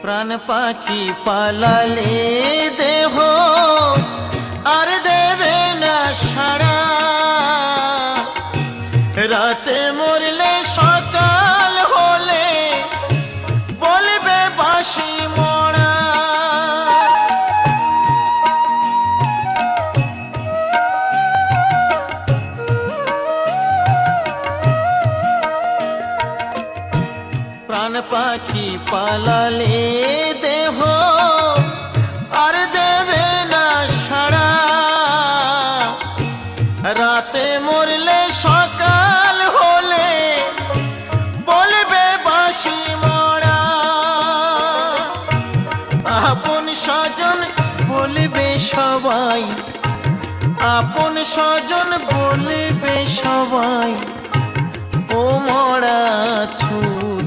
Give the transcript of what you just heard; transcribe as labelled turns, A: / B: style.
A: প্রাণ পাখি পালালে দেহ আর দেবে না সাড়া, রাতে মরলে সকাল হলে বলবে বাঁশি মরা। প্রাণ পাখি পালালে দেহ আর দেবে না সাড়া, রাতে মরলে সকাল হলে বলবে বাঁশি মরা। আপন স্বজন বলবে সবাই, আপন স্বজন বলবে সবাই, ও মরা ছুট